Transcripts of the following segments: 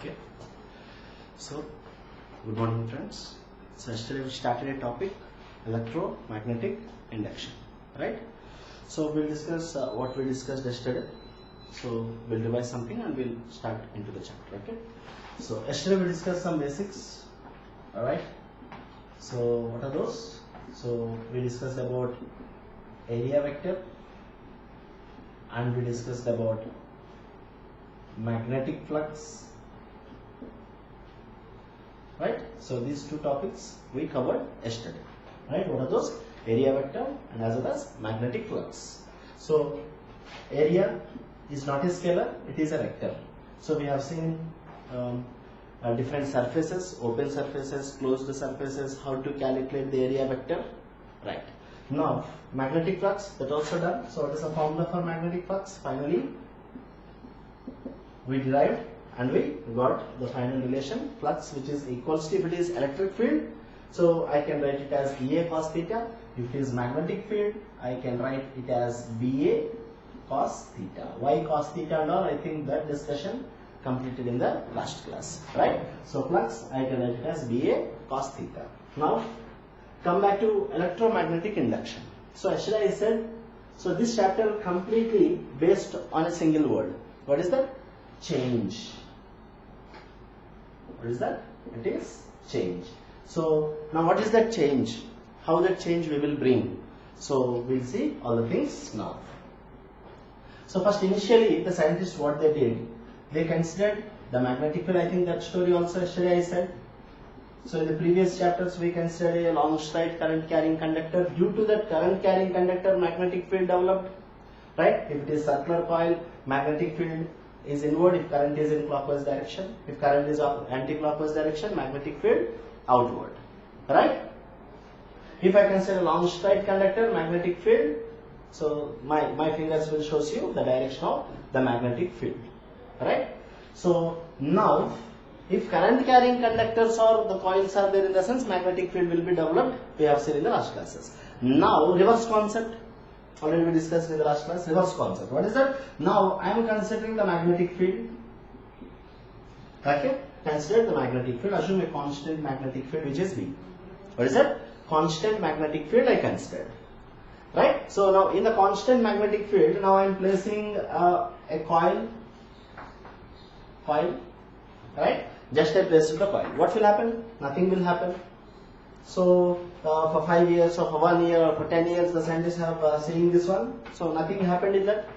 Okay, so good morning friends. So yesterday we started a topic, electromagnetic induction, right? So we'll discuss what we discussed yesterday. So we'll revise something and we'll start into the chapter. Okay, so yesterday we discussed some basics, all right? So what are those? So we discussed about area vector and we discussed about magnetic flux, right? So these two topics we covered yesterday, right? What are those? Area vector and as well as magnetic flux. So area is not a scalar, it is a vector. So we have seen different surfaces, open surfaces, closed surfaces, how to calculate the area vector, right? Now magnetic flux, that also done. So what is the formula for magnetic flux? Finally we derived and we got the final relation, flux, which is equals to, if it is electric field, so I can write it as EA cos theta. If it is magnetic field, I can write it as BA cos theta. Why cos theta and all? I think that discussion completed in the last class, right? So flux, I can write it as BA cos theta. Now come back to electromagnetic induction. So yesterday I said, so this chapter completely based on a single word. What is that? Change. What is that? It is change. So now what is that change? How that change we will bring? So we'll see all the things now. So first, initially the scientists, what they did, they considered the magnetic field. I think that story also yesterday I said. So in the previous chapters we considered a long straight current carrying conductor. Due to that current carrying conductor, magnetic field developed, right? If it is circular coil, magnetic field is inward if current is in clockwise direction. If current is anti-clockwise direction, magnetic field outward, right? If I consider a long straight conductor, magnetic field, so my fingers will show you the direction of the magnetic field, right? So now if current carrying conductors or the coils are there, in the sense magnetic field will be developed, we have seen in the last classes. Now reverse concept, already we discussed in the last class, reverse concept. What is that? Now I am considering the magnetic field. Okay, consider the magnetic field. Assume a constant magnetic field which is V. What is that? Constant magnetic field I considered. Right? So now in the constant magnetic field, now I am placing a coil, right? Just I place the coil. What will happen? Nothing will happen. So for 5 years or for 1 year or for 10 years, the scientists have seen this one. So nothing happened in that,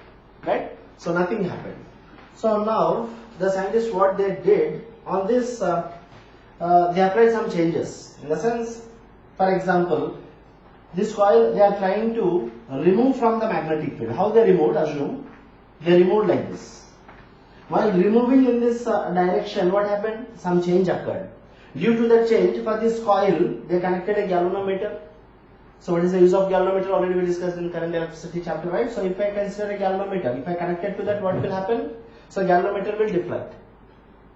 right? So nothing happened. So now the scientists, what they did on this, they applied some changes. In the sense, for example, this coil they are trying to remove from the magnetic field. How they removed? Assume they removed like this. While removing in this direction, what happened? Some change occurred. Due to that change, for this coil, they connected a galvanometer. So what is the use of galvanometer? Already we discussed in current electricity chapter, right? So if I consider a galvanometer, if I connect it to that, what will happen? So galvanometer will deflect.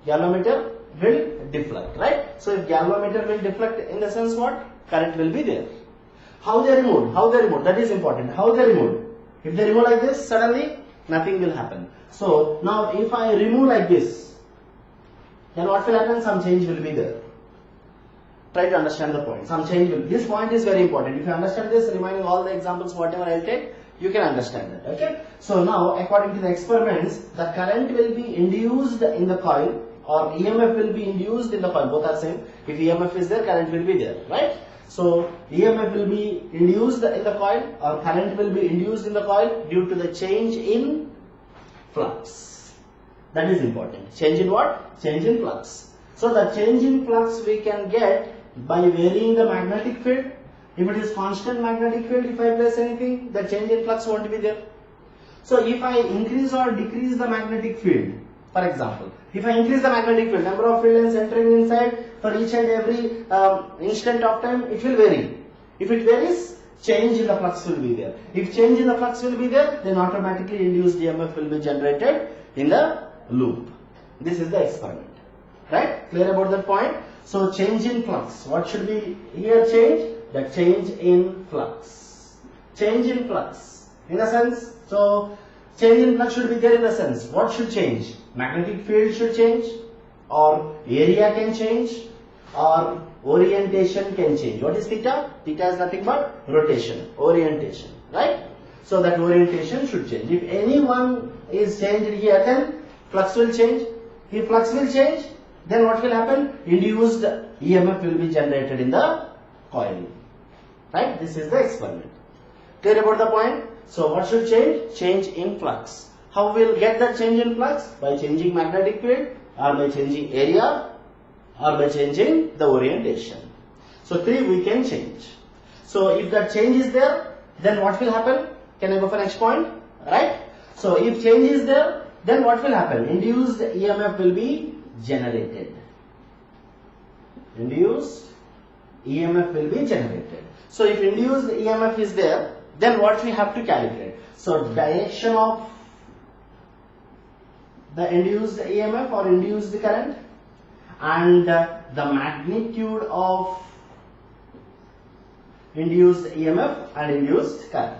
Galvanometer will deflect, right? So if galvanometer will deflect, in the sense what? Current will be there. How they removed? How they removed? That is important. How they removed? If they remove like this, suddenly nothing will happen. So now if I remove like this, then what will happen? Some change will be there. Try to understand the point. Some change will. This point is very important. If you understand this, remaining all the examples, whatever I'll take, you can understand that. Okay. So now, according to the experiments, the current will be induced in the coil, or EMF will be induced in the coil. Both are same. If EMF is there, current will be there, right? So EMF will be induced in the coil, or current will be induced in the coil due to the change in flux. That is important. Change in what? Change in flux. So the change in flux we can get by varying the magnetic field. If it is constant magnetic field, if I place anything, the change in flux won't be there. So if I increase or decrease the magnetic field, for example, if I increase the magnetic field, number of field lines entering inside for each and every instant of time, it will vary. If it varies, change in the flux will be there. If change in the flux will be there, then automatically induced EMF will be generated in the loop. This is the experiment. Right? Clear about that point? So change in flux. What should be here change? The change in flux. Change in flux. In a sense, so change in flux should be there in the sense. What should change? Magnetic field should change. or area can change, or orientation can change. What is theta? Theta is nothing but rotation, orientation, right? So that orientation should change. If any one is changed here, then flux will change. If flux will change, then what will happen? Induced EMF will be generated in the coil. Right? This is the experiment. Clear about the point? So what should change? Change in flux. How we will get that change in flux? By changing magnetic field, or by changing area, or by changing the orientation. So three we can change. So if that change is there, then what will happen? Can I go for next point? Right? So if change is there, then what will happen? Induced EMF will be generated. Induced EMF will be generated. So if induced EMF is there, then what we have to calculate? So direction of the induced EMF or induced current, and the magnitude of induced EMF and induced current.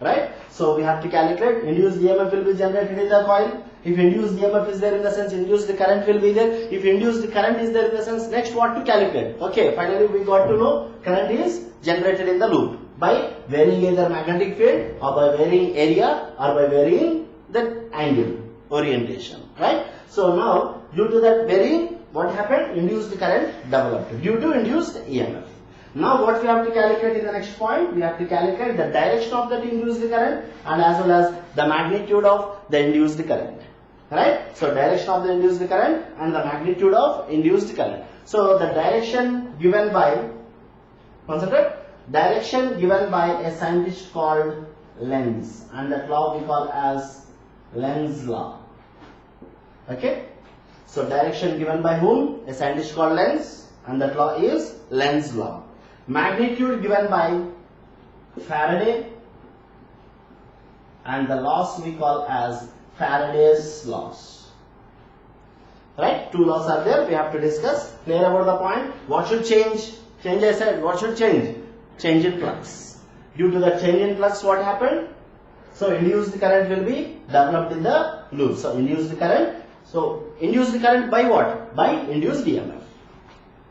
Right? So we have to calculate. Induced EMF will be generated in the coil. If induced EMF is there, in the sense induced current will be there. If induced current is there, in the sense next what to calculate? Okay, finally we got to know current is generated in the loop by varying either magnetic field, or by varying area, or by varying the angle, orientation. Right? So now due to that varying, what happened? Induced current developed due to induced EMF. Now what we have to calculate in the next point? We have to calculate the direction of that induced current, and as well as the magnitude of the induced current. Right? So direction of the induced current and the magnitude of induced current. So the direction given by, concentrate, direction given by a scientist called Lenz, and that law we call as Lenz law. Okay? So direction given by whom? A scientist called Lenz, and that law is Lenz law. Magnitude given by Faraday, and the laws we call as Faraday's laws. Right? Two laws are there, we have to discuss. Clear about the point? What should change? Change, I said, what should change? Change in flux. Due to the change in flux, what happened? So induced current will be developed in the loop. So induced current. So induced current by what? By induced EMF.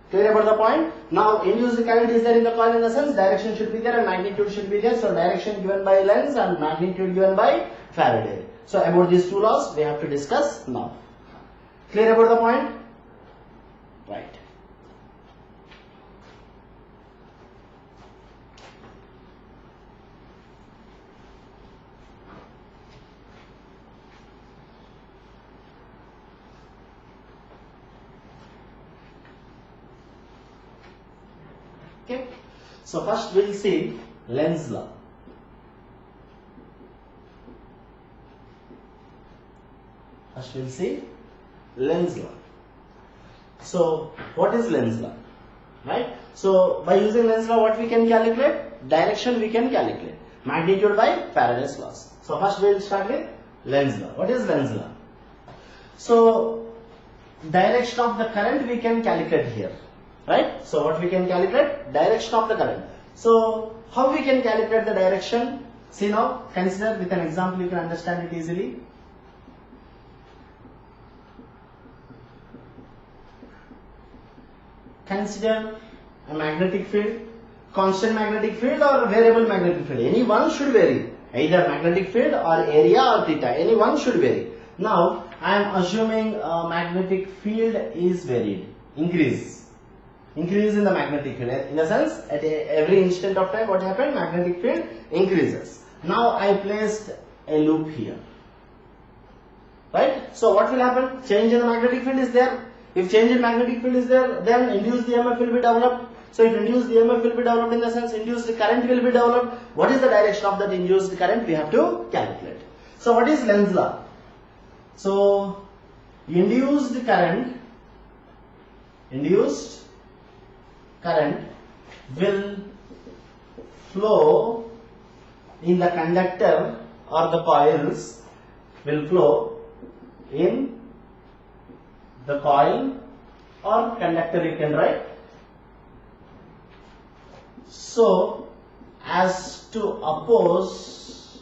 Clear about the point? Now induced current is there in the coil, in the sense direction should be there and magnitude should be there. So direction given by Lenz and magnitude given by Faraday. So about these two laws we have to discuss now. Clear about the point? Right. Okay. So first we will see Lenz law. First we will see Lenz law. So what is Lenz law? Right? So by using Lenz law, what we can calculate? Direction we can calculate. Magnitude by Faraday's laws. So first we will start with Lenz law. What is Lenz law? So direction of the current we can calculate here. Right? So what we can calculate? Direction of the current. So how we can calculate the direction? See now, consider with an example, you can understand it easily. Consider a magnetic field, constant magnetic field or variable magnetic field. Any one should vary. Either magnetic field or area or theta. Any one should vary. Now I am assuming magnetic field is varied. Increase in the magnetic field. In the sense, at every instant of time, what happened? Magnetic field increases. Now I placed a loop here. Right? So what will happen? Change in the magnetic field is there. If change in magnetic field is there, then induced EMF will be developed. So if induced EMF will be developed, in the sense induced current will be developed. What is the direction of that induced current? We have to calculate. So what is Lenz law? So induced current will flow in the conductor or the coils, will flow in the coil or conductor, you can write, so as to oppose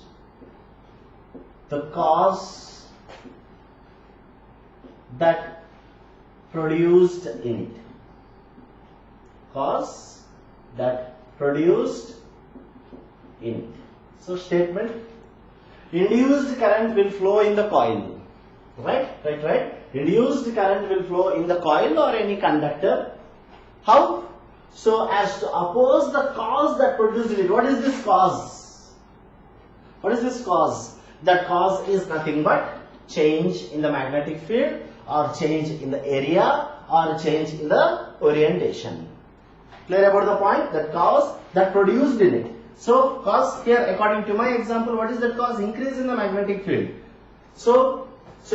the cause that produced in it. Cause that produced in it. So statement, induced current will flow in the coil. Right? Induced current will flow in the coil or any conductor. How? So as to oppose the cause that produced it. What is this cause? What is this cause? That cause is nothing but change in the magnetic field, or change in the area, or change in the orientation. Clear about the point? That cause that produced in it. So cause here, according to my example, what is that cause? Increase in the magnetic field. So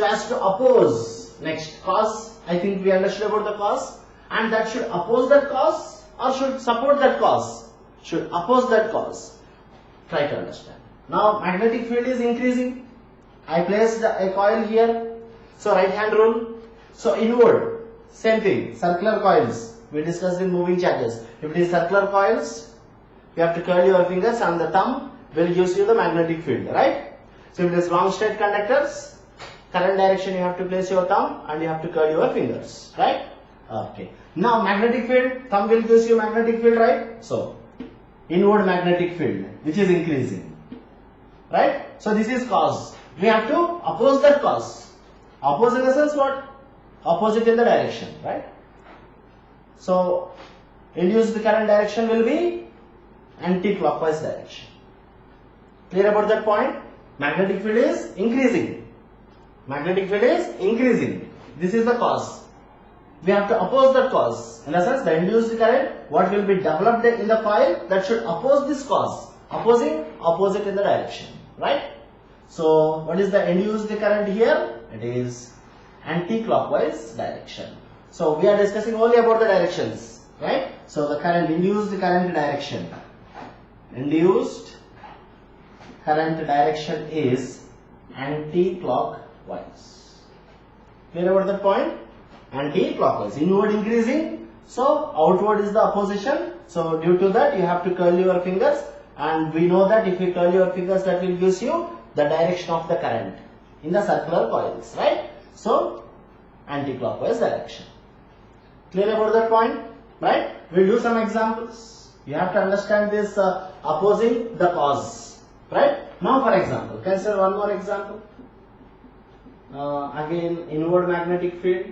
as to oppose, next cause, I think we understood about the cause, and that should oppose that cause or should support that cause? Should oppose that cause. Try to understand. Now magnetic field is increasing. I placed a coil here. So right hand rule. So inward, same thing, circular coils. We discussed in moving charges. If it is circular coils, you have to curl your fingers and the thumb will give you the magnetic field, right? So if it is long straight conductors, current direction you have to place your thumb and you have to curl your fingers, right? Okay. Now magnetic field, thumb will give you magnetic field, right? So inward magnetic field, which is increasing, right? So this is cause. We have to oppose that cause. Oppose in the sense what? Opposite in the direction, right? So induced current direction will be anti-clockwise direction. Clear about that point? Magnetic field is increasing. Magnetic field is increasing. This is the cause. We have to oppose that cause. In a sense, the induced current, what will be developed in the coil, that should oppose this cause. Opposing, opposite in the direction, right? So what is the induced current here? It is anti-clockwise direction. So we are discussing only about the directions, right? So the current, induced current direction. Induced current direction is anti-clockwise. Clear about that point? Anti-clockwise. Inward increasing, so outward is the opposition. So due to that you have to curl your fingers, and we know that if you curl your fingers, that will give you the direction of the current in the circular coils, right? So anti-clockwise direction. Clear about that point, right? We'll do some examples. You have to understand this opposing the cause, right? Now for example, consider one more example. Again, inward magnetic field.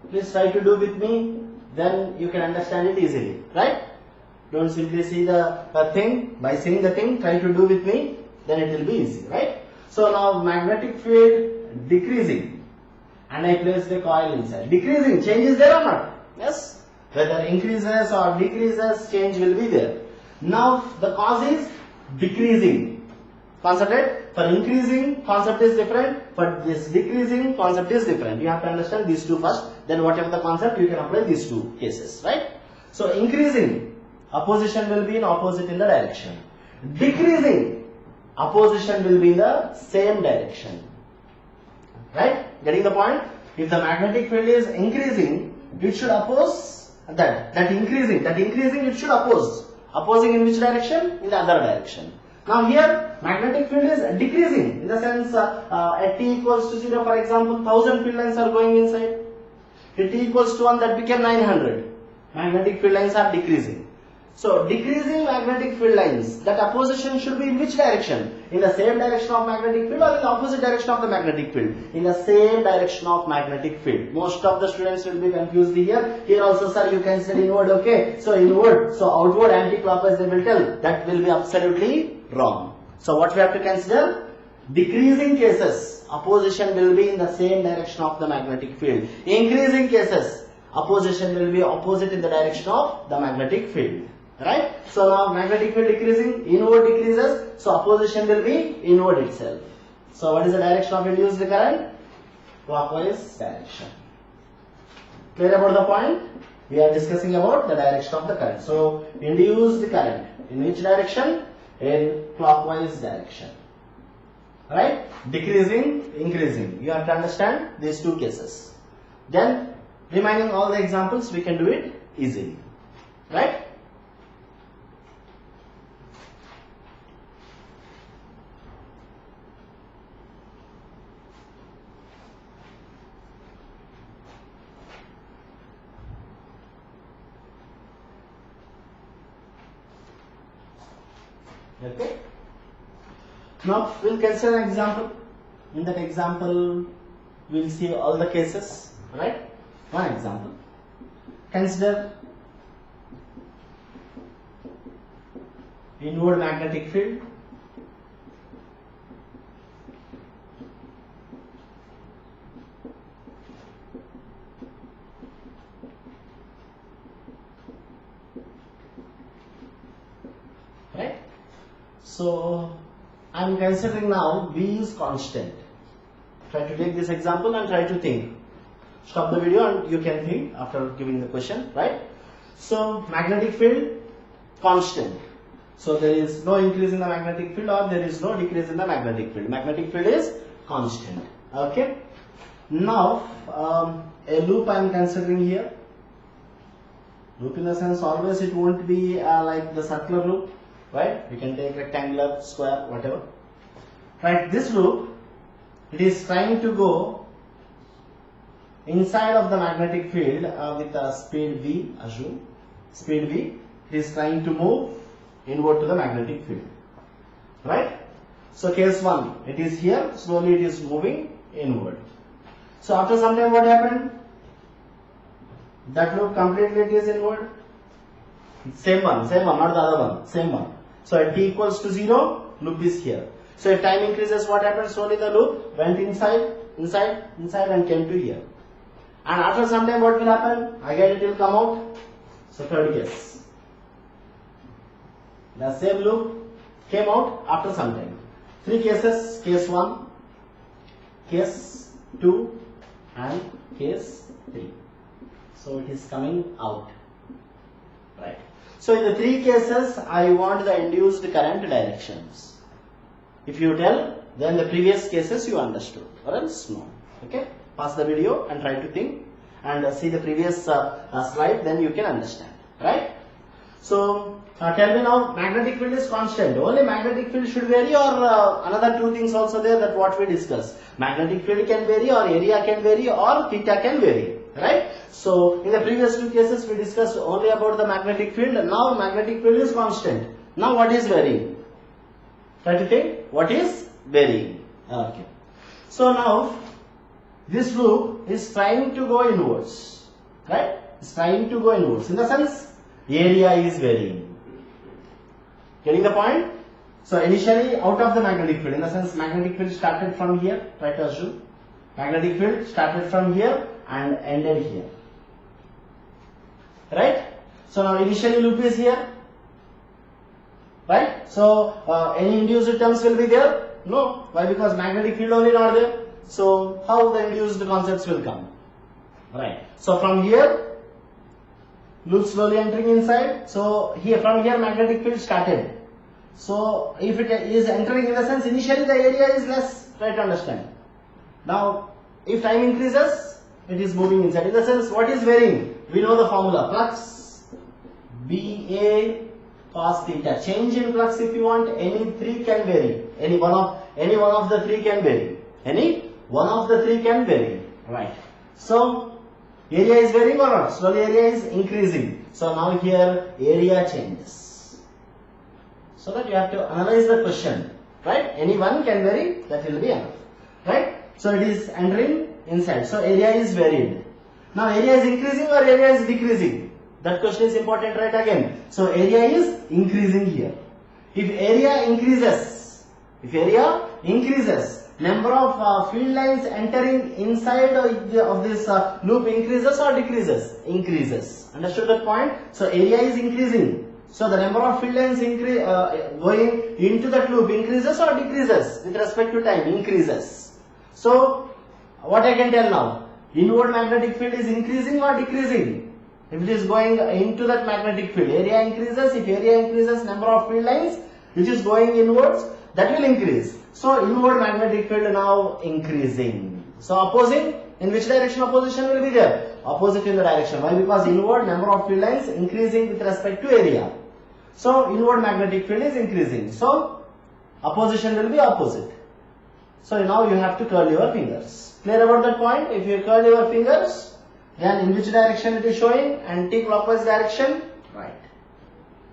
Please try to do with me, then you can understand it easily, right? Don't simply see the thing. By seeing the thing, try to do with me, then it will be easy, right? So now magnetic field decreasing, and I place the coil inside. Decreasing, change is there or not? Yes. Whether increases or decreases, change will be there. Now the cause is decreasing. Concentrate. For increasing, concept is different. For this decreasing, concept is different. You have to understand these two first. Then whatever the concept, you can apply these two cases, right? So increasing, opposition will be in opposite in the direction. Decreasing, opposition will be in the same direction. Right? Getting the point? If the magnetic field is increasing, it should oppose that increasing it should oppose. Opposing in which direction? In the other direction. Now here magnetic field is decreasing, in the sense at t equals to 0, for example, 1000 field lines are going inside. At t equals to 1, that became 900. Magnetic field lines are decreasing. So decreasing magnetic field lines, that opposition should be in which direction? In the same direction of magnetic field or in the opposite direction of the magnetic field? In the same direction of magnetic field. Most of the students will be confused here. Here also, sir, you can say inward, okay? So inward, so outward anti-clockwise they will tell. That will be absolutely wrong. So what we have to consider? Decreasing cases, opposition will be in the same direction of the magnetic field. Increasing cases, opposition will be opposite in the direction of the magnetic field. Right? So now magnetic field decreasing, inward decreases, so opposition will be inward itself. So what is the direction of induced current? Clockwise direction. Clear about the point? We are discussing about the direction of the current. So induced current, in which direction? In clockwise direction. Right? Decreasing, increasing. You have to understand these two cases. Then remaining all the examples we can do it easily. Right? Okay. Now we'll consider an example. In that example, we'll see all the cases. Right? One example. Consider inward magnetic field. Right? So I am considering now B is constant. Try to take this example and try to think. Stop the video and you can think after giving the question, right? So magnetic field constant. So there is no increase in the magnetic field or there is no decrease in the magnetic field. Magnetic field is constant. Okay. Now a loop I am considering here. Loop in the sense always it won't be like the circular loop, right? We can take rectangular, square, whatever. Right, this loop, it is trying to go inside of the magnetic field with a speed v, assume, speed v, it is trying to move inward to the magnetic field, right? So case 1, it is here, slowly it is moving inward. So after some time what happened? That loop completely it is inward. Same one, not the other one, same one. So at t equals to 0, loop is here. So if time increases, what happens? Slowly the loop went inside and came to here. And after some time what will happen? Again it will come out. So third case. The same loop came out after some time. 3 cases, case 1, case 2 and case 3. So it is coming out. Right. So in the 3 cases, I want the induced current directions. If you tell, then the previous cases you understood, or else no. Okay. Pause the video and try to think and see the previous slide, then you can understand. Right. So tell me now, magnetic field is constant. Only magnetic field should vary, or another 2 things also there that what we discussed. Magnetic field can vary, or area can vary, or theta can vary. Right? So in the previous 2 cases we discussed only about the magnetic field. Now magnetic field is constant. Now what is varying? Try to think. What is varying? Okay. So now this loop is trying to go inwards. Right? It's trying to go inwards. In the sense, area is varying. Getting the point? So initially out of the magnetic field. In the sense, magnetic field started from here. Try to assume. Magnetic field started from here and ended here. Right? So now initially loop is here. Right? So any induced terms will be there? No. Why? Because magnetic field only not there. So how the induced concepts will come? Right. So from here, loop slowly entering inside. So here, from here magnetic field started. So if it is entering, in the sense initially the area is less. Try to understand. Now if time increases, it is moving inside. In the sense, what is varying? We know the formula. Flux BA cos theta. Change in flux, if you want, any 3 can vary. Any one of the 3 can vary. Any one of the 3 can vary. Right. So area is varying or not? Slowly area is increasing. So now here area changes. So that you have to analyze the question. Right? Any one can vary, that will be enough. Right? So it is entering inside. So area is varied. Now area is increasing or area is decreasing? That question is important, right? Again. So area is increasing here. If area increases, number of field lines entering inside of this loop increases or decreases? Increases. Understood that point? So area is increasing. So the number of field lines going into that loop increases or decreases with respect to time? Increases. So what I can tell now? Inward magnetic field is increasing or decreasing? If it is going into that magnetic field, area increases. If area increases, number of field lines which is going inwards, that will increase. So inward magnetic field now increasing. So opposing, in which direction opposition will be there? Opposite in the direction. Why? Because inward number of field lines increasing with respect to area. So inward magnetic field is increasing. So opposition will be opposite. So now you have to curl your fingers. Clear about that point? If you curl your fingers, then in which direction it is showing? Anti-clockwise direction? Right.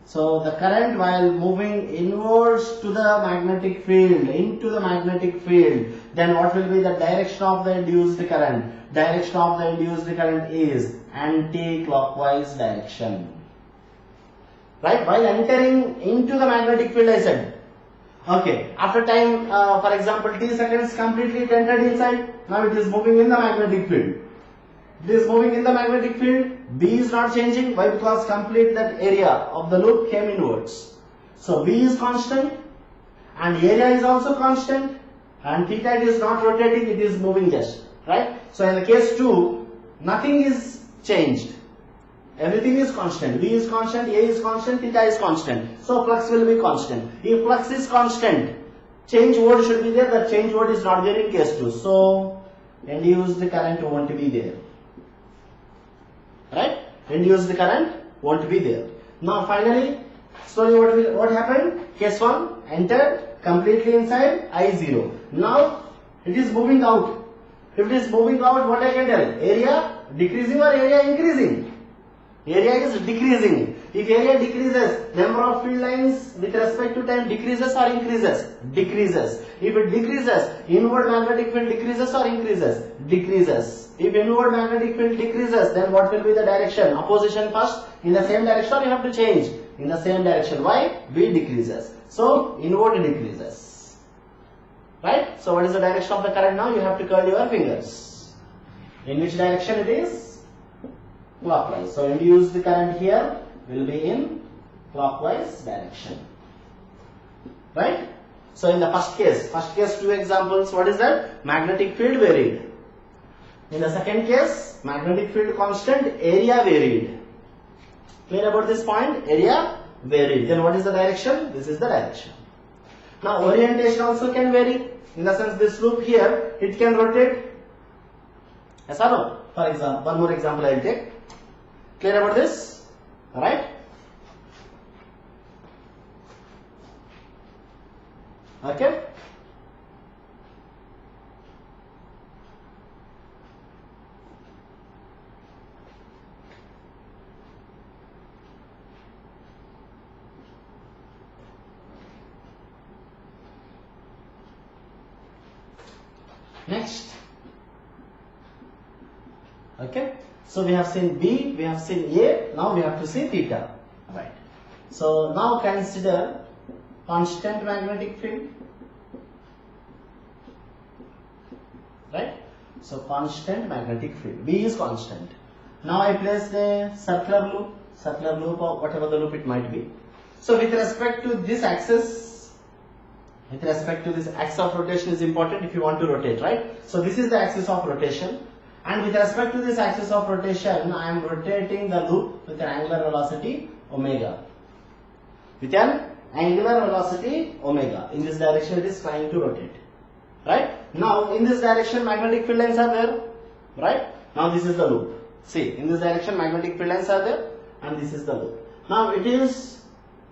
So the current while moving inwards to the magnetic field, into the magnetic field, then what will be the direction of the induced current? Direction of the induced current is anti-clockwise direction. Right? While entering into the magnetic field, I said. Okay. After time, for example, t seconds, completely it entered inside. Now it is moving in the magnetic field. It is moving in the magnetic field. B is not changing. Why? Because complete that area of the loop came inwards. So B is constant and area is also constant and theta is not rotating, it is moving just. Right? So in the case 2, nothing is changed. Everything is constant. B is constant, A is constant, theta is constant. So flux will be constant. If flux is constant, change word should be there. The change word is not there in case 2. So induced current won't be there. Right? Induced current won't be there. Now finally, slowly what happened? Case 1 entered completely inside, I0. Now it is moving out. If it is moving out, what I can tell? Area decreasing or area increasing? Area is decreasing. If area decreases, number of field lines with respect to time decreases or increases? Decreases. If it decreases, inward magnetic field decreases or increases? Decreases. If inward magnetic field decreases, then what will be the direction? Opposition first, in the same direction, or you have to change? In the same direction. Why? B decreases. So, inward decreases. Right? So, what is the direction of the current now? You have to curl your fingers. In which direction it is? Clockwise. So, induced current here will be in clockwise direction. Right? So, in the first case 2 examples, what is that? Magnetic field varied. In the second case, magnetic field constant, area varied. Clear about this point? Area varied. Then what is the direction? This is the direction. Now orientation also can vary. In the sense this loop here, it can rotate. Yes or no? For example, one more example I will take. Clear about this? Alright? Okay? Next. Okay. So we have seen B, we have seen A, now we have to see theta. Right. So now consider constant magnetic field. Right. So constant magnetic field. B is constant. Now I place the circular loop or whatever the loop it might be. So with respect to this axis, axis of rotation is important if you want to rotate, right? So this is the axis of rotation, and with respect to this axis of rotation, I am rotating the loop with an angular velocity omega. With an angular velocity omega. In this direction it is trying to rotate. Right? Now in this direction magnetic field lines are there. Right? Now this is the loop. See, in this direction magnetic field lines are there and this is the loop. Now it is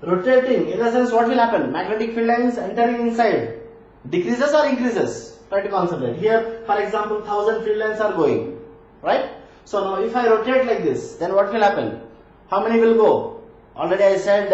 rotating. In the sense, what will happen? Magnetic field lines entering inside decreases or increases? Try to concentrate. Here, for example, 1000 field lines are going. Right? So now if I rotate like this, then what will happen? How many will go? Already I said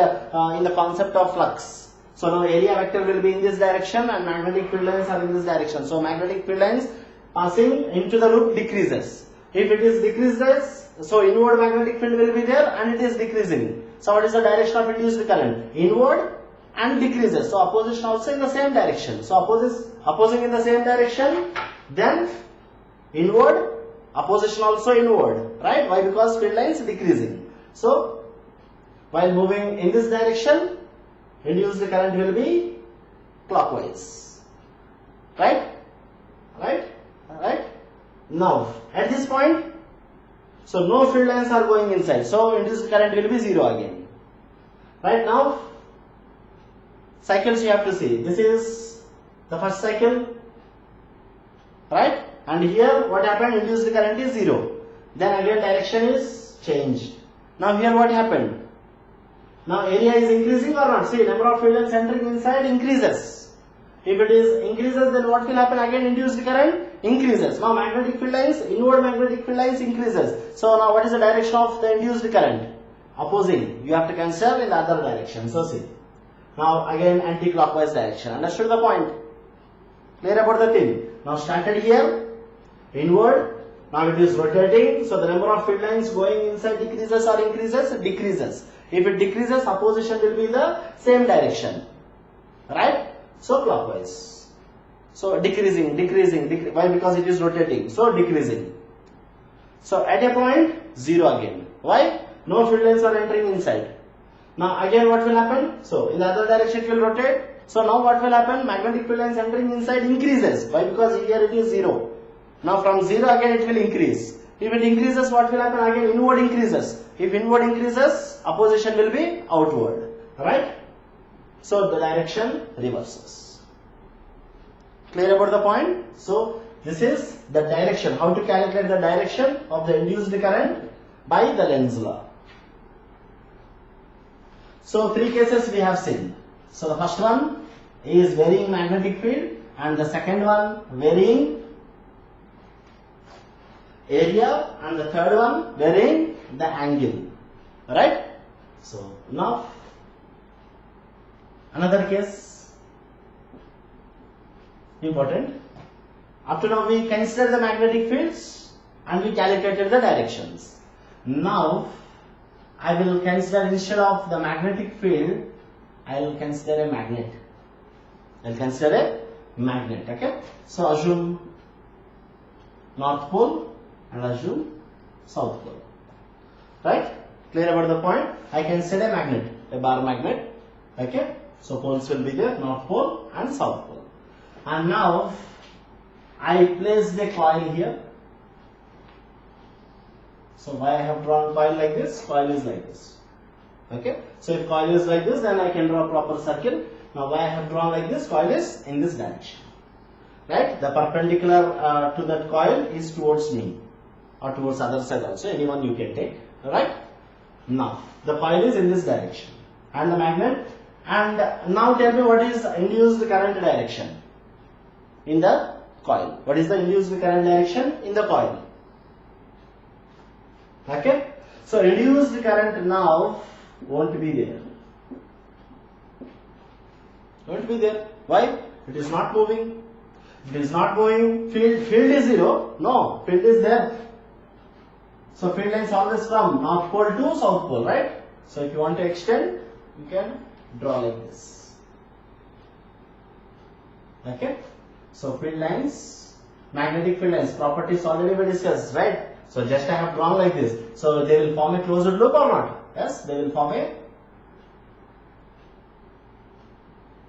in the concept of flux. So now area vector will be in this direction and magnetic field lines are in this direction. So magnetic field lines passing into the loop decreases. If it is decreases, so inward magnetic field will be there and it is decreasing. So what is the direction of induced current? Inward and decreases. So opposition also in the same direction. So opposing in the same direction, then inward, opposition also inward. Right? Why? Because field lines decreasing. So while moving in this direction, induced current will be clockwise. Right? Right? Alright? Now at this point, so no field lines are going inside. So induced current will be 0 again. Right? Now cycles you have to see. This is the first cycle. Right? And here what happened? Induced current is 0. Then again direction is changed. Now here what happened? Now area is increasing or not? See, number of field lines entering inside increases. If it is increases, then what will happen? Again induced current increases. Now magnetic field lines, inward magnetic field lines increases. So now what is the direction of the induced current? opposing, you have to consider in the other direction. So see, now again anti-clockwise direction. Understood the point? Clear about the thing? Now started here, inward, now it is rotating, so the number of field lines going inside decreases or increases? Decreases. If it decreases, opposition will be in the same direction, right? So clockwise. So decreasing, why? Because it is rotating, so decreasing. So at a point, 0 again. Why? No field lines are entering inside. Now again what will happen? So in the other direction it will rotate. So now what will happen? Magnetic field lines entering inside increases. Why? Because here it is 0. Now from 0 again it will increase. If it increases, what will happen? Again inward increases. If inward increases, opposition will be outward. Right? So the direction reverses. Clear about the point? So this is the direction. How to calculate the direction of the induced current? By the Lenz law. So 3 cases we have seen. So the first one is varying magnetic field, and the second one varying area, and the third one varying the angle. Right? So now another case, important. Up to now we considered the magnetic fields and we calculated the directions. Now I will consider, instead of the magnetic field, I will consider a magnet. I will consider a magnet. Okay. So assume North Pole and assume South Pole. Right? Clear about the point? I consider a magnet, a bar magnet. Okay. So poles will be there, North Pole and South Pole. And now I place the coil here. So why I have drawn coil like this? Coil is like this. Okay. So if coil is like this, then I can draw a proper circle. Now why I have drawn like this? Coil is in this direction. Right? The perpendicular to that coil is towards me, or towards other side also. Anyone you can take. Right? Now the coil is in this direction, and the magnet. And now tell me, what is induced current direction in the coil? What is the induced current direction in the coil? Okay. So induced current now won't be there. Won't be there. Why? It is not moving. It is not moving. Field is 0. No, field is there. So field lines always from North Pole to South Pole, right? So if you want to extend, you can draw like this. Okay. So field lines, magnetic field lines, properties already we discussed, right? So just I have drawn like this. So they will form a closed loop or not? Yes, they will form a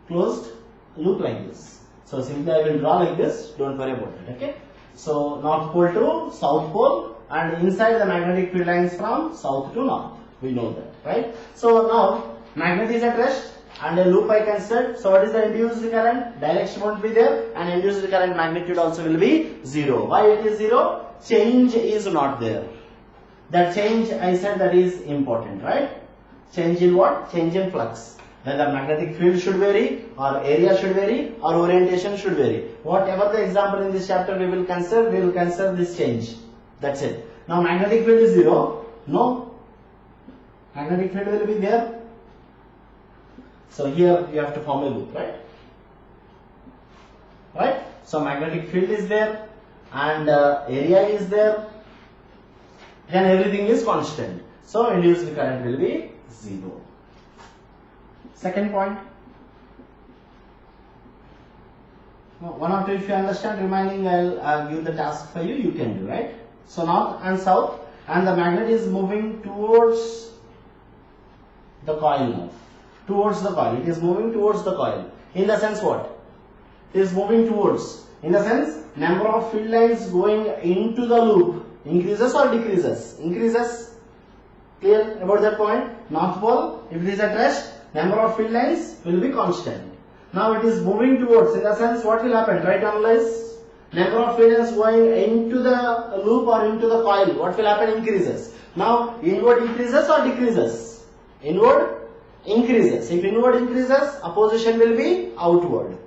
closed loop like this. So simply I will draw like this. Don't worry about it. Okay. So North Pole to South Pole, and inside the magnetic field lines from south to north. We know that, right? So now magnet is at rest and a loop I considered. So what is the induced current? Direction won't be there, and induced current magnitude also will be 0. Why it is 0? Change is not there. That change, I said, that is important, right? Change in what? Change in flux. Whether magnetic field should vary, or area should vary, or orientation should vary. Whatever the example in this chapter we will consider this change. That's it. Now magnetic field is 0. No. Magnetic field will be there. So here you have to form a loop, right? Right? So magnetic field is there, and area is there, then everything is constant. So induced current will be 0. Second point. One or two if you understand, remaining I'll give the task for you, you can do, right? So north and south, and the magnet is moving towards the coil now. Towards the coil. It is moving towards the coil. In the sense what? It is moving towards. In the sense, number of field lines going into the loop increases or decreases? Increases. Clear about that point? North Pole, if it is at rest, number of field lines will be constant. Now it is moving towards. In the sense, what will happen? Try to analyze. Number of field lines going into the loop or into the coil, what will happen? Increases. Now inward increases or decreases? Inward increases. If inward increases, opposition will be outward.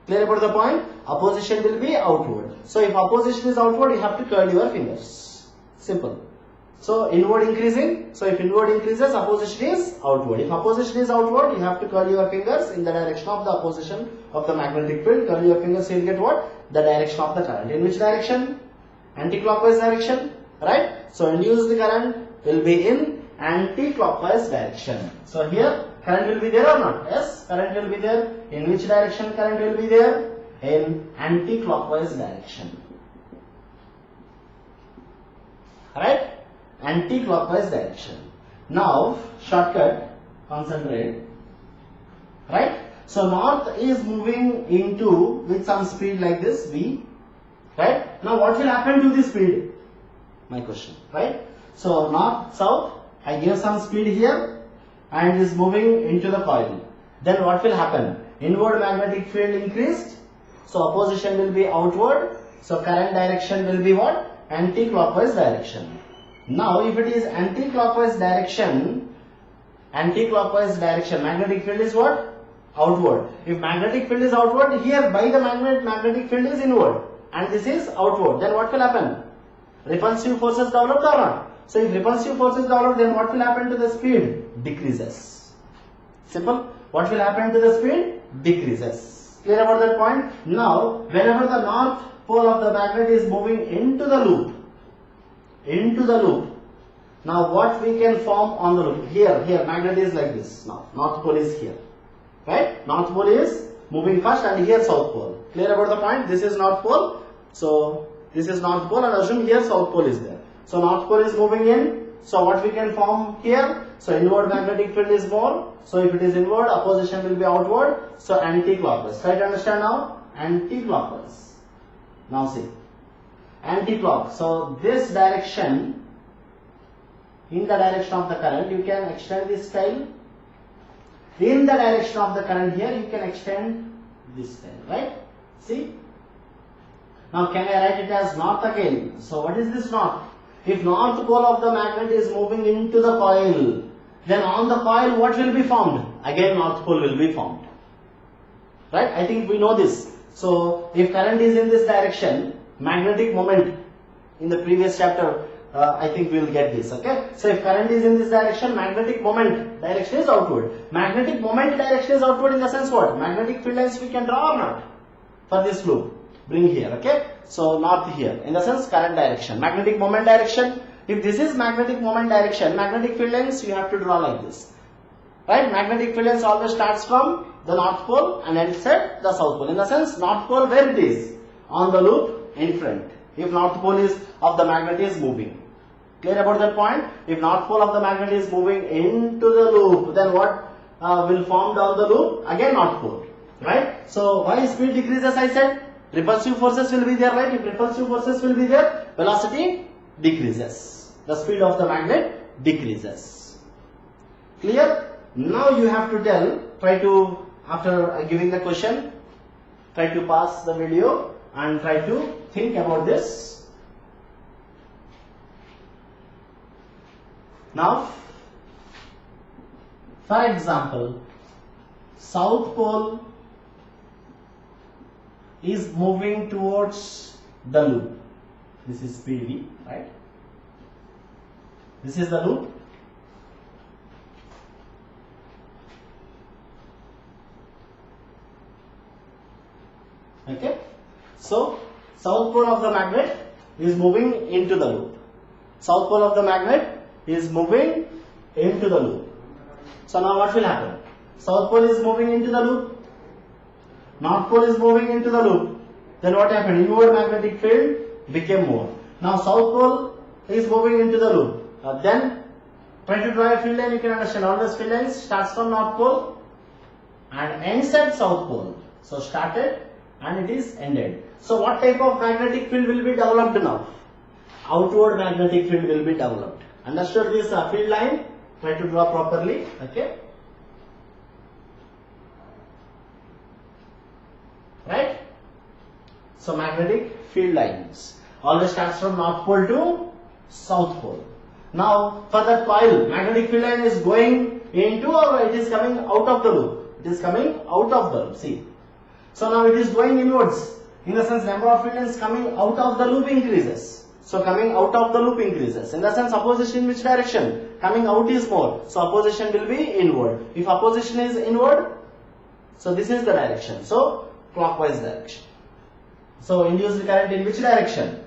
Clear about the point? Opposition will be outward. So if opposition is outward, you have to curl your fingers. Simple. So inward increasing. So if inward increases, opposition is outward. If opposition is outward, you have to curl your fingers in the direction of the opposition of the magnetic field. Curl your fingers, you will get what? The direction of the current. In which direction? Anti-clockwise direction, right? So induced current will be in anti-clockwise direction. So here current will be there or not? Yes, current will be there. In which direction current will be there? In anti-clockwise direction. Right? Anti-clockwise direction. Now shortcut, concentrate. Right? So north is moving into with some speed like this v. Right? Now what will happen to this speed? My question. Right? So north, south, I give some speed here and is moving into the coil. Then what will happen? Inward magnetic field increased. So opposition will be outward. So current direction will be what? Anti-clockwise direction. Now if it is anti-clockwise direction, magnetic field is what? Outward. If magnetic field is outward, here by the magnetic field is inward and this is outward. Then what will happen? Repulsive forces developed or not? So if repulsive forces develop, then what will happen to the speed? Decreases. Simple. What will happen to the speed? Decreases. Clear about that point? Now, whenever the north pole of the magnet is moving into the loop, now what we can form on the loop? Here, magnet is like this. Now, north pole is here. Right? North pole is moving first and here south pole. Clear about the point? This is north pole. So, this is north pole and assume here south pole is there. So north pole is moving in. So what we can form here? So inward magnetic field is more. So if it is inward, opposition will be outward. So anti-clockwise. Try to understand now. Anti-clockwise. Now see. Anti-clock. So this direction, in the direction of the current, you can extend this style. In the direction of the current here, you can extend this style. Right? See. Now can I write it as north again? So what is this north? If north pole of the magnet is moving into the coil, then on the coil what will be formed? Again north pole will be formed. Right? I think we know this. So if current is in this direction, magnetic moment, in the previous chapter, I think we will get this. Okay? So if current is in this direction, magnetic moment direction is outward. Magnetic moment direction is outward in the sense what? Magnetic field lines we can draw or not? For this loop. Bring here, okay? So north here, in the sense current direction. Magnetic moment direction, if this is magnetic moment direction, magnetic field lines you have to draw like this. Right? Magnetic field lines always starts from the north pole and ends at the south pole. In the sense, north pole where it is? On the loop in front. If north pole is of the magnet is moving. Clear about that point? If north pole of the magnet is moving into the loop, then what will form down the loop? Again north pole. Right? So why speed decreases I said? Repulsive forces will be there, right? If repulsive forces will be there, velocity decreases. The speed of the magnet decreases. Clear? Now you have to tell, try to, after giving the question, try to pause the video and try to think about this. Now, for example, south pole is moving towards the loop. This is speed v, right? This is the loop. Okay. So, south pole of the magnet is moving into the loop. South pole of the magnet is moving into the loop. So now what will happen? South pole is moving into the loop. North pole is moving into the loop. Then what happened? Inward magnetic field became more. Now south pole is moving into the loop. Then try to draw a field line. You can understand all those field lines starts from north pole and ends at south pole. So started and it is ended. So what type of magnetic field will be developed now? Outward magnetic field will be developed. Understood this field line? Try to draw properly. Okay. Right? So magnetic field lines always starts from north pole to south pole. Now for that coil, magnetic field line is going into or it is coming out of the loop? It is coming out of the loop. See. So now it is going inwards. In the sense number of field lines coming out of the loop increases. So coming out of the loop increases. In the sense, opposition in which direction? Coming out is more. So opposition will be inward. If opposition is inward, so this is the direction. So clockwise direction. So induced current in which direction?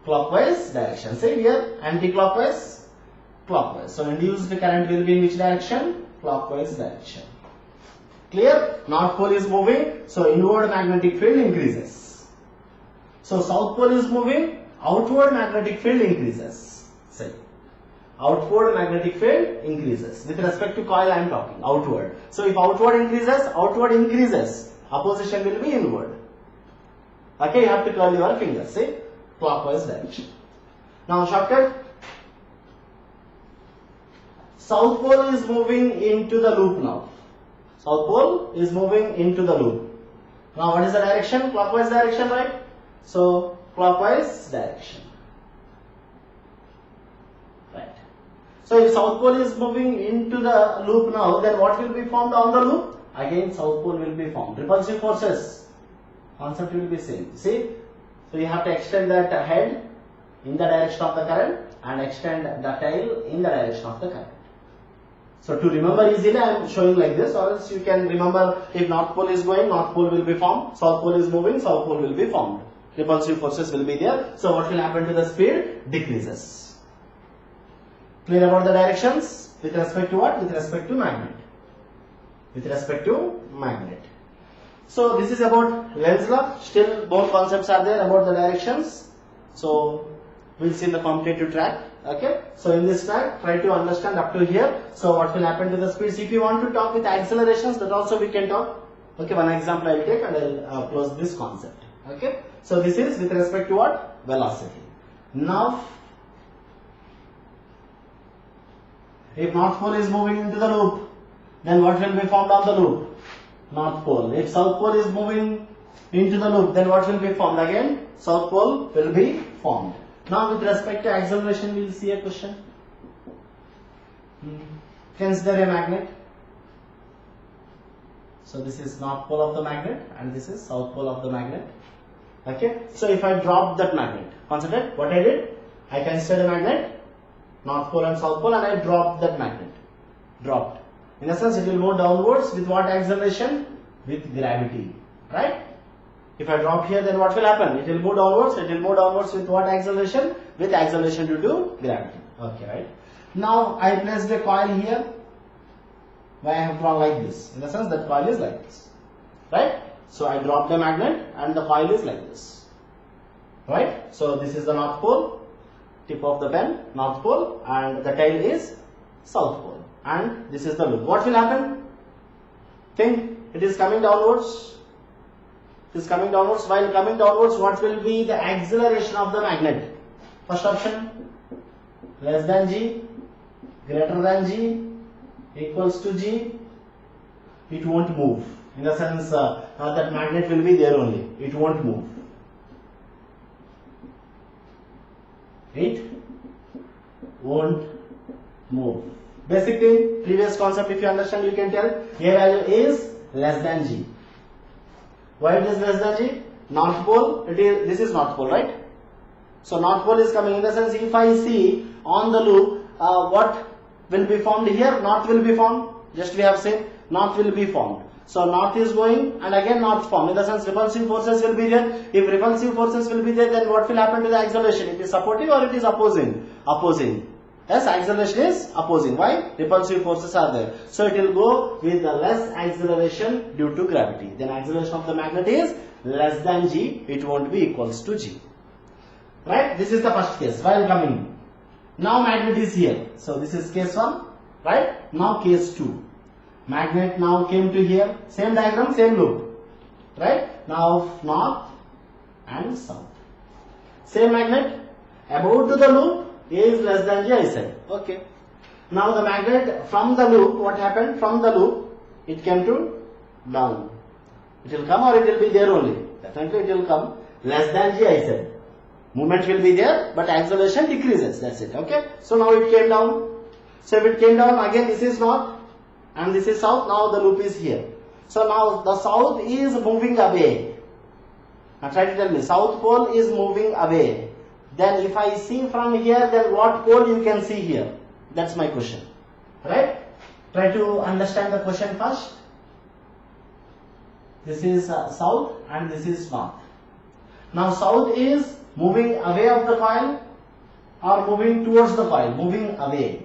Clockwise direction. Say here, anti-clockwise, clockwise. So induced current will be in which direction? Clockwise direction. Clear? North pole is moving, so inward magnetic field increases. So south pole is moving, outward magnetic field increases. Say, outward magnetic field increases. With respect to coil I am talking, outward. So if outward increases, opposition will be inward. Okay, you have to curl your fingers, see, clockwise direction. Now shortcut. South pole is moving into the loop now. South pole is moving into the loop. Now what is the direction? Clockwise direction, right? So clockwise direction. Right. So if south pole is moving into the loop now, then what will be formed on the loop? Again south pole will be formed. Repulsive forces. Concept will be same. See? So you have to extend that head in the direction of the current and extend the tail in the direction of the current. So to remember easily I am showing like this, or else you can remember if north pole is going, north pole will be formed, south pole is moving, south pole will be formed. Repulsive forces will be there. So what will happen to the speed? Decreases. Clear about the directions? With respect to what? With respect to magnet. With respect to magnet. So this is about Lenz's law. Still both concepts are there about the directions. So we'll see in the competitive track. Okay. So in this track, try to understand up to here. So what will happen to the speeds? If you want to talk with accelerations, that also we can talk. Okay. One example I'll take and I'll close this concept. Okay. So this is with respect to what? Velocity. Now, if north pole is moving into the loop, then what will be formed on the loop? North pole. If south pole is moving into the loop, then what will be formed? Again, south pole will be formed. Now with respect to acceleration, we will see a question. Consider a magnet. So this is north pole of the magnet and this is south pole of the magnet. Okay. So if I drop that magnet, consider what I did. I considered a magnet, north pole and south pole, and I dropped that magnet. Dropped. In a sense, it will move downwards with what acceleration? With gravity, right? If I drop here, then what will happen? It will move downwards. It will move downwards with what acceleration? With acceleration due to gravity. Okay, right? Now I placed a coil here. Why I have drawn like this? In the sense that coil is like this, right? So I dropped the magnet and the coil is like this, right? So this is the north pole, tip of the pen, north pole, and the tail is south pole. And this is the loop. What will happen? Think, it is coming downwards. It is coming downwards. While coming downwards, what will be the acceleration of the magnet? First option, less than g, greater than g, equals to g. It won't move. In the sense that magnet will be there only. It won't move. It won't move. Basic thing, previous concept, if you understand, you can tell. A value is less than g. Why it is less than g? North pole, this is north pole, right? So north pole is coming. In the sense, if I see on the loop, what will be formed here? North will be formed. Just we have seen, north will be formed. So north is going and again north formed. In the sense, repulsive forces will be there. If repulsive forces will be there, then what will happen to the acceleration? It is supportive or it is opposing? Opposing. Yes, acceleration is opposing. Why? Repulsive forces are there. So it will go with the less acceleration due to gravity. Then acceleration of the magnet is less than g. It won't be equals to g. Right? This is the first case. While coming. Now magnet is here. So this is case 1. Right? Now case 2. Magnet now came to here. Same diagram, same loop. Right? Now north and south. Same magnet. About to the loop. A is less than g, I said. Okay. Now the magnet from the loop, what happened? From the loop, it came to down. It will come or it will be there only? Definitely it will come. Less than g, I said. Movement will be there, but acceleration decreases. That's it. Okay. So now it came down. So if it came down, again this is north and this is south. Now the loop is here. So now the south is moving away. Now try to tell me, south pole is moving away. then if I see from here, then what pole you can see here? That's my question, right? Try to understand the question first. This is south and this is north. Now south is moving away of the coil or moving towards the coil? Moving away,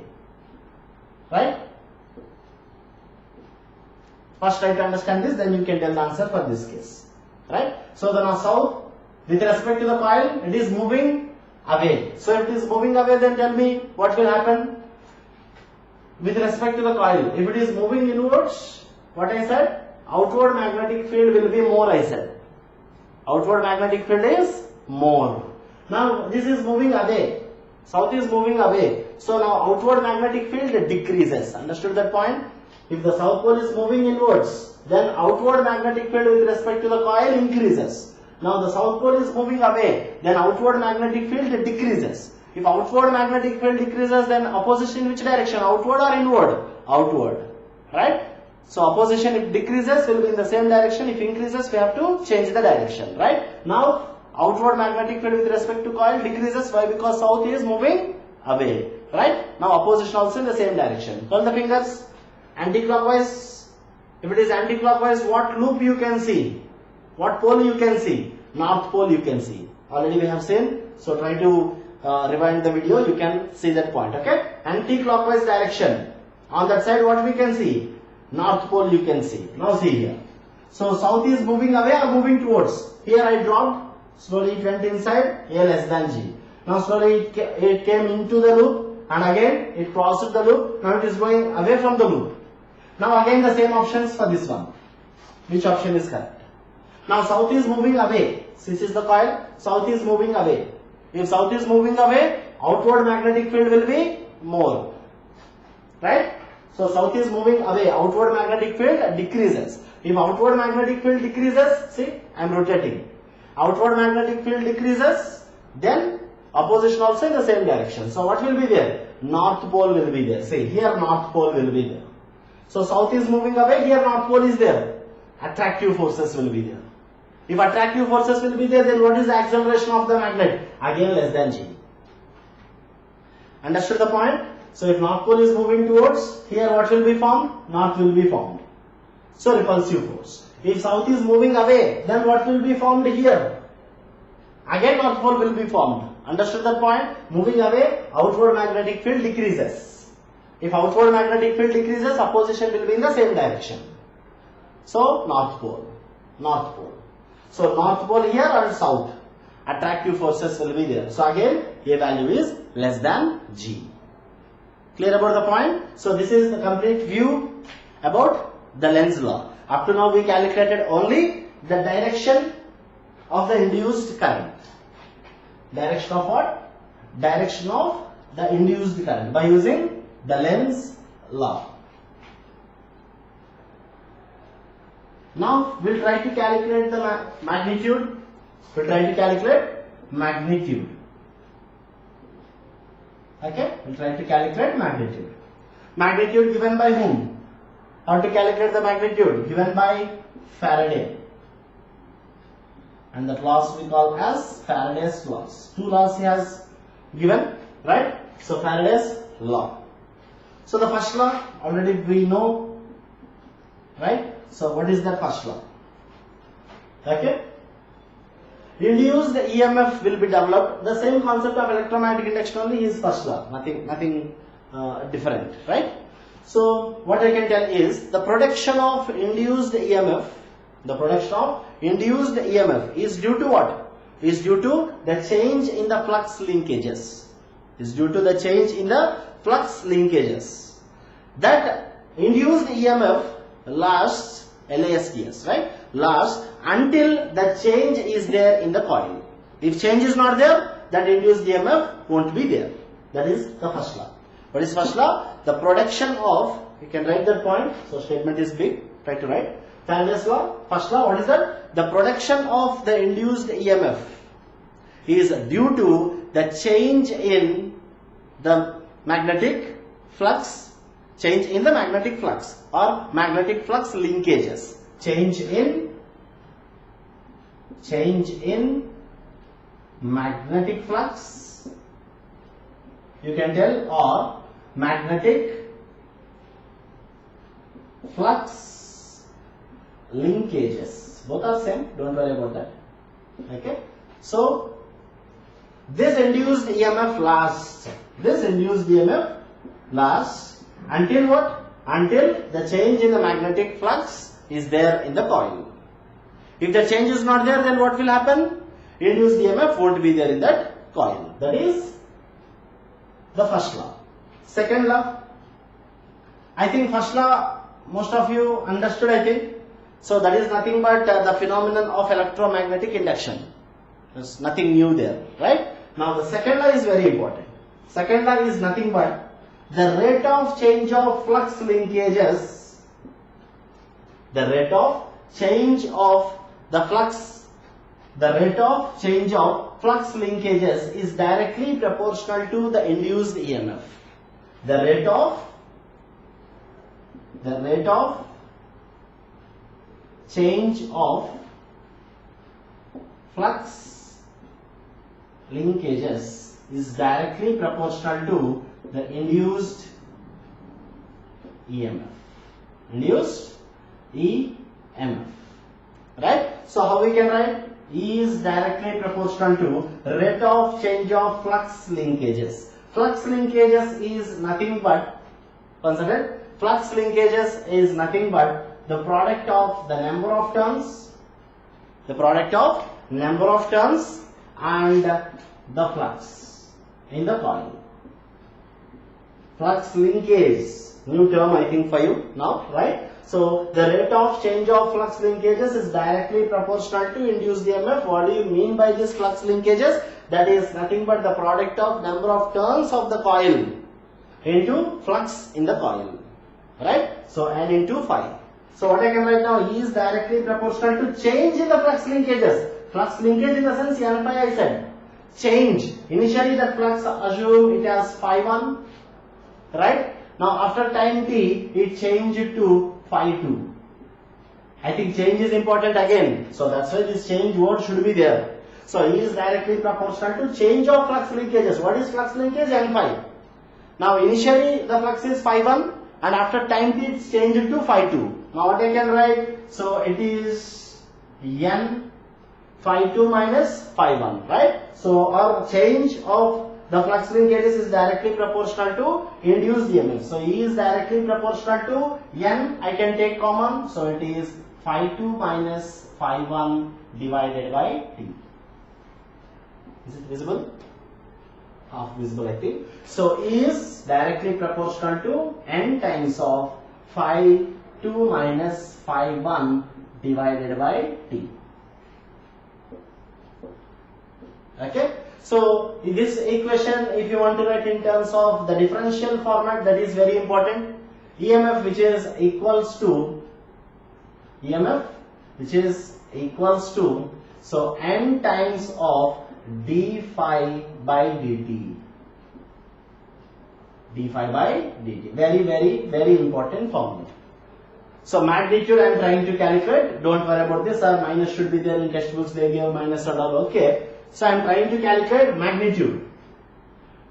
right? First try to understand this, then you can tell the answer for this case, right? So the now south, with respect to the coil, it is moving away. So if it is moving away, then tell me what will happen with respect to the coil. If it is moving inwards, what I said? Outward magnetic field will be more, I said. Outward magnetic field is more. Now this is moving away. South is moving away. So now outward magnetic field decreases. Understood that point? If the south pole is moving inwards, then outward magnetic field with respect to the coil increases. Now the south pole is moving away, then outward magnetic field decreases. If outward magnetic field decreases, then opposition in which direction? Outward or inward? Outward, right? So opposition if decreases will be in the same direction. If increases, we have to change the direction, right? Now outward magnetic field with respect to coil decreases. Why? Because south is moving away, right? Now opposition also in the same direction. Turn the fingers. Anti-clockwise. If it is anti-clockwise, what loop you can see? What pole you can see? North pole you can see. Already we have seen. So try to rewind the video. You can see that point. Okay. Anti-clockwise direction. On that side, what we can see? North pole you can see. Now see here. So south is moving away or moving towards? Here I dropped. Slowly it went inside. A less than G. Now slowly it came into the loop. And again it crossed the loop. Now it is going away from the loop. Now again the same options for this one. Which option is correct? Now south is moving away. This is the coil. South is moving away. If south is moving away, outward magnetic field will be more. Right? So south is moving away. Outward magnetic field decreases. If outward magnetic field decreases, see, I am rotating. Outward magnetic field decreases, then opposition also in the same direction. So what will be there? North pole will be there. See, here north pole will be there. So south is moving away, here north pole is there. Attractive forces will be there. If attractive forces will be there, then what is the acceleration of the magnet? Again less than G. Understood the point? So if north pole is moving towards, here what will be formed? North will be formed. So repulsive force. If south is moving away, then what will be formed here? Again north pole will be formed. Understood that point? Moving away, outward magnetic field decreases. If outward magnetic field decreases, opposition will be in the same direction. So north pole, north pole. So north pole here and south. Attractive forces will be there. So again, A value is less than G. Clear about the point? So this is the complete view about the Lenz law. Up to now we calculated only the direction of the induced current. Direction of what? Direction of the induced current by using the Lenz law. Now we'll try to calculate the magnitude. We'll try to calculate magnitude. Okay? We'll try to calculate magnitude. Magnitude given by whom? How to calculate the magnitude? Given by Faraday. And that laws we call as Faraday's laws. Two laws he has given, right? So Faraday's law. So the first law already we know, right? So what is that first law? Okay? Induced EMF will be developed. The same concept of electromagnetic induction only is first law. Nothing different, right? So what I can tell is the production of induced EMF. The production of induced EMF is due to what? Is due to the change in the flux linkages. Is due to the change in the flux linkages. That induced EMF lasts, LASTS, right? Lasts until the change is there in the coil. If change is not there, that induced EMF won't be there. That is the first law. What is first law? The production of, you can write that point. So statement is big. Try to write. Faraday's law. First law, what is that? The production of the induced EMF is due to the change in the magnetic flux. Change in the magnetic flux or magnetic flux linkages. Change in magnetic flux, you can tell, or magnetic flux linkages. Both are same, don't worry about that. Okay, so this induced EMF lasts. This induced EMF lasts until what? Until the change in the magnetic flux is there in the coil. If the change is not there, then what will happen? Induced EMF won't be there in that coil. That is the first law. Second law, I think first law most of you understood, I think. So that is nothing but the phenomenon of electromagnetic induction. There's nothing new there, right? Now the second law is very important. Second law is nothing but the rate of change of flux linkages, the rate of change of the flux, the rate of change of flux linkages is directly proportional to the induced EMF. The rate of change of flux linkages is directly proportional to the induced EMF. Induced EMF. Right? So how we can write? E is directly proportional to rate of change of flux linkages. Flux linkages is nothing but, consider, flux linkages is nothing but the product of the number of turns, and the flux in the coil. Flux linkage, new term I think for you now, right? So the rate of change of flux linkages is directly proportional to induced EMF. What do you mean by this flux linkages? That is nothing but the product of number of turns of the coil into flux in the coil, right? So N into phi. So what I can write now, E is directly proportional to change in the flux linkages. Flux linkage in the sense N phi I said. Change. Initially the flux, assume it as phi 1, right? Now after time t, it changed to phi 2. I think change is important again. So that's why this change word should be there. So E is directly proportional to change of flux linkages. What is flux linkage? N phi. Now initially the flux is phi 1 and after time t it's changed to phi 2. Now what I can write? So it is N phi 2 minus phi 1, right? So our change of the flux linkages is directly proportional to induced EMF. So E is directly proportional to N, I can take common. So it is phi 2 minus phi 1 divided by T. Is it visible? Half visible I think. So E is directly proportional to N times of phi 2 minus phi 1 divided by T. Okay. So in this equation, if you want to write in terms of the differential format, that is very important. EMF which is equals to so N times of d phi by dt. d phi by dt. Very important formula. So magnitude I am trying to calculate. Don't worry about this. Or minus should be there in textbooks. They give minus and all. Okay. So I am trying to calculate magnitude.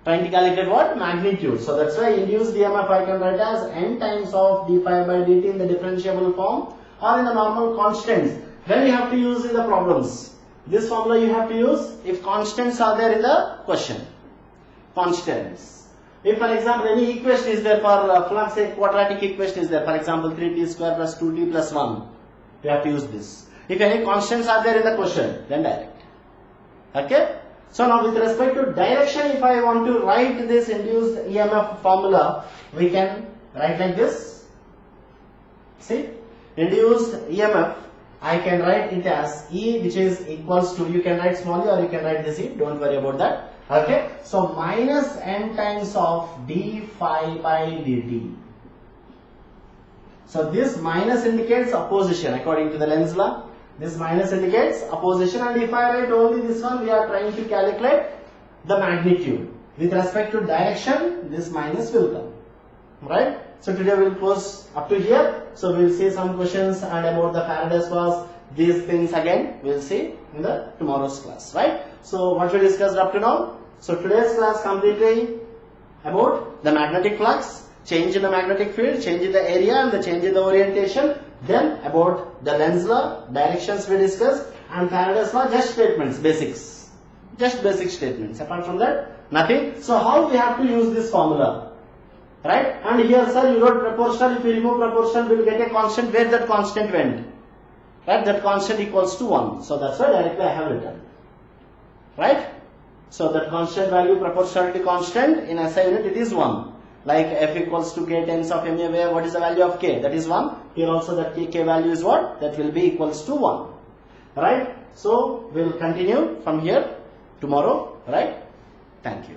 Trying to calculate what? Magnitude. So that's why induced EMF I can write as N times of d phi by dt in the differentiable form or in the normal constants. When you have to use in the problems. This formula you have to use if constants are there in the question. Constants. If for example any equation is there for flux, a quadratic equation is there. For example 3t square plus 2t plus 1. You have to use this. If any constants are there in the question, then direct. Okay. So now with respect to direction, if I want to write this induced EMF formula, we can write like this. See, induced EMF, I can write it as E which is equals to, you can write small e or you can write this E, don't worry about that. Okay. So minus N times of d phi by dt. So this minus indicates opposition according to the Lenz law. This minus indicates opposition, and if I write only this one, we are trying to calculate the magnitude. With respect to direction, this minus will come. Right? So today we will close up to here. So we will see some questions and about the Faraday's laws, these things again we will see in the tomorrow's class. Right? So what we discussed up to now? So today's class completely about the magnetic flux, change in the magnetic field, change in the area and the change in the orientation. Then about the Lenz law, directions we discussed, and Faraday's law, just statements, basics. Just basic statements. Apart from that, nothing. So how we have to use this formula? Right? And here sir, you wrote proportional. If you remove proportional, we will get a constant. Where that constant went? Right? That constant equals to 1. So that's why directly I have written. Right? So that constant value, proportionality constant, in SI unit it is 1. Like F equals to K times of MA, where what is the value of K? That is 1. Here also that K value is what? That will be equals to 1. Right? So we will continue from here tomorrow. Right? Thank you.